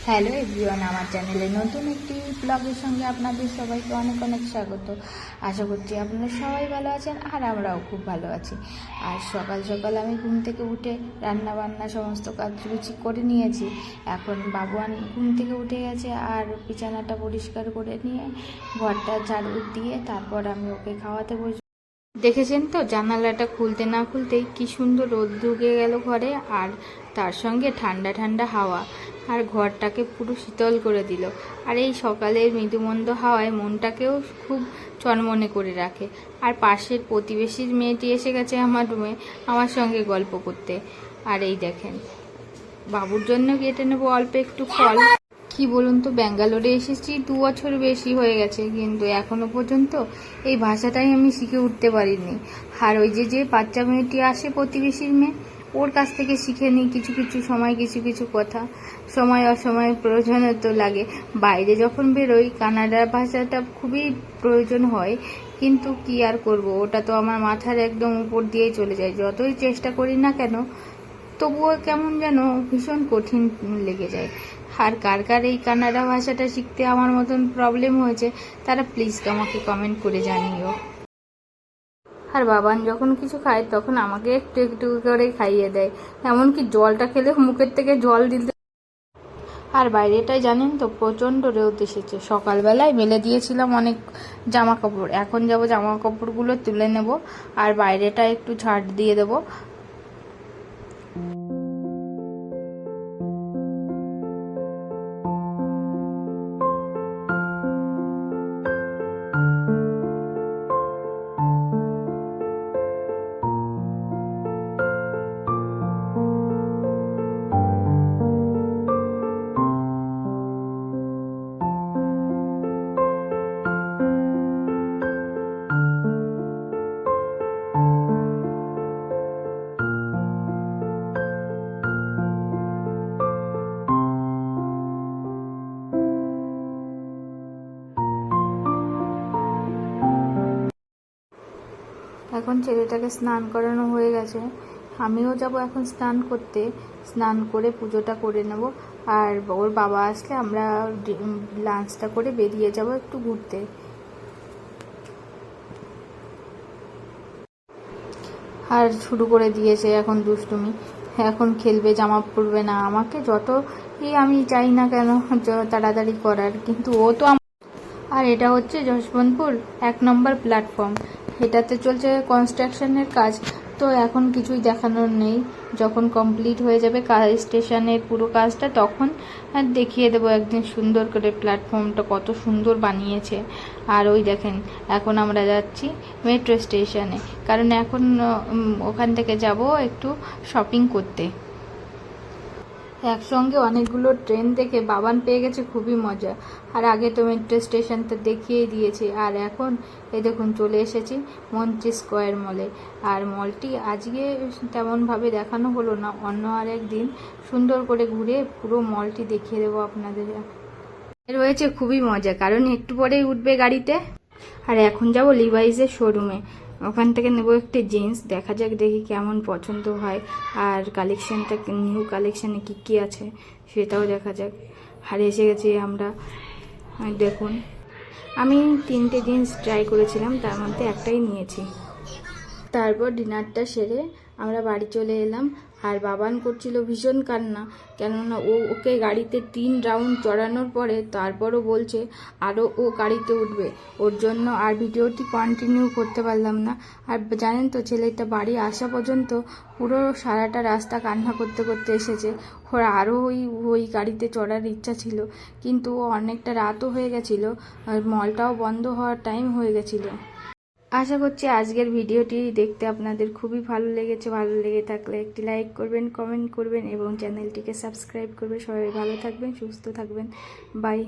Hello everyone, আমার চ্যানেলে নতুন একটি ব্লগের সঙ্গে আপনাদের সবাইকে অনেক অনেক স্বাগত। আশা করছি আপনারা সবাই ভালো আছেন আর আমরাও খুব ভালো আছি। আর সকাল সকাল আমি ঘুম থেকে উঠে রান্না বান্না সমস্ত কাজগুজি করে নিয়েছি। এখন বাবুয়ান ঘুম থেকে উঠে গেছে আর বিছানাটা পরিষ্কার করে নিয়ে ঘরটা ঝাড়ু দিয়ে তারপর আমি ওকে খাওয়াতে বসি। দেখেছেন তো জানালাটা খুলতে না খুলতেই কি সুন্দর রোদ ঢুকে গেল ঘরে, আর তার সঙ্গে ঠান্ডা ঠান্ডা হাওয়া, আর ঘরটাকে পুরো শীতল করে দিল। আর এই সকালের মৃদুমন্দ হাওয়ায় মনটাকেও খুব চনমনে করে রাখে। আর পাশের প্রতিবেশীর মেয়েটি এসে গেছে আমার রুমে আমার সঙ্গে গল্প করতে। আর এই দেখেন, বাবুর জন্য কেটে নেবো অল্প একটু ফল। কি বলুন তো, ব্যাঙ্গালোরে এসেছি 2 বছর বেশি হয়ে গেছে, কিন্তু এখনো পর্যন্ত এই ভাষাটাই আমি শিখে উঠতে পারিনি। আর ওই যে বাচ্চা মেয়েটি আসে প্রতিবেশীর মেয়ে, ওর কাছ থেকে শিখে নিই কিছু কিছু সময় কিছু কিছু কথা। সময় অসময়ে প্রয়োজনও তো লাগে। বাইরে যখন বেরোই কানাডা ভাষাটা খুবই প্রয়োজন হয়, কিন্তু কি আর করব, ওটা তো আমার মাথার একদম উপর দিয়েই চলে যায়। যতই চেষ্টা করি না কেন তবুও কেমন যেন ভীষণ কঠিন লেগে যায়। আর কার কার এই কানাডা ভাষাটা শিখতে আমার মতন প্রবলেম হয়েছে তারা প্লিজ আমাকে কমেন্ট করে জানিও। আর বাবান যখন কিছু খায় তখন আমাকে একটু একটু করে খাইয়ে দেয়, এমনকি জলটা খেলে মুখের থেকে জল দিতে। আর বাইরেটায় জানেন তো প্রচণ্ড রোদ এসেছে। সকালবেলায় মেলে দিয়েছিলাম অনেক জামা কাপড়, এখন যাব জামা কাপড়গুলো তুলে নেব আর বাইরেটা একটু ঝাড় দিয়ে দেবো। এখন ছেলেটাকে স্নান করানো হয়ে গেছে, আমিও যাব এখন স্নান করতে। স্নান করে পুজোটা করে নেব, আর ওর বাবা আসলে আমরা লাঞ্চটা করে বেরিয়ে যাব একটু ঘুরতে। আর শুরু করে দিয়েছে এখন দুষ্টুমি, এখন খেলবে, জামা পরবে না। আমাকে যত আমি চাই না কেন তাড়াতাড়ি করার, কিন্তু ও তো। আর এটা হচ্ছে যশবন্তপুর 1 নম্বর প্ল্যাটফর্ম, এটাতে চলছে কনস্ট্রাকশনের কাজ। তো এখন কিছুই দেখানোর নেই, যখন কমপ্লিট হয়ে যাবে স্টেশনের পুরো কাজটা তখন দেখিয়ে দেবো একদিন সুন্দর করে প্ল্যাটফর্মটা কত সুন্দর বানিয়েছে। আর ওই দেখেন এখন আমরা যাচ্ছি মেট্রো স্টেশনে, কারণ এখন ওখান থেকে যাব একটু শপিং করতে। একসঙ্গে অনেকগুলো ট্রেন দেখে বাবান পেয়ে গেছে খুবই মজা। আর আগে তো মেট্রো স্টেশনটা দেখিয়েই দিয়েছি, আর এখন এই দেখুন চলে এসেছি মন্ত্রী স্কোয়ার মলে। আর মলটি আজকে তেমনভাবে দেখানো হলো না, অন্য আর একদিন সুন্দর করে ঘুরে পুরো মলটি দেখিয়ে দেবো আপনাদের। রয়েছে খুবই মজা, কারণ একটু পরেই উঠবে গাড়িতে। আর এখন যাব লিভাইসের শোরুমে, ওখান থেকে নেব একটি জিন্স, দেখা যাক দেখি কেমন পছন্দ হয়। আর কালেকশানটা নিউ কালেকশানে কী কী আছে সেটাও দেখা যাক। আর এসে গেছি আমরা, দেখুন আমি 3টে জিন্স ট্রাই করেছিলাম, তার মধ্যে একটাই নিয়েছি। তারপর ডিনারটা সেরে আমরা বাড়ি চলে এলাম। আর বাবান করছিল ভীষণ কান্না, কেননা ওকে গাড়িতে 3 রাউন্ড চড়ানোর পরে তারপরও বলছে আরও ও গাড়িতে উঠবে। ওর জন্য আর ভিডিওটি কন্টিনিউ করতে পারলাম না। আর জানেন তো ছেলেটা বাড়ি আসা পর্যন্ত পুরো সারাটা রাস্তা কান্না করতে করতে এসেছে। ওর আরও ওই গাড়িতে চড়ার ইচ্ছা ছিল, কিন্তু অনেকটা রাতও হয়ে গেছিলো আর মলটাও বন্ধ হওয়ার টাইম হয়ে গেছিলো। আশা করছি আজকের ভিডিওটি দেখতে আপনাদের খুবই ভালো লেগেছে। ভালো লেগে থাকলে একটি লাইক করবেন, কমেন্ট করবেন এবং চ্যানেলটিকে সাবস্ক্রাইব করবেন। সবাই ভালো থাকবেন, সুস্থ থাকবেন, বাই।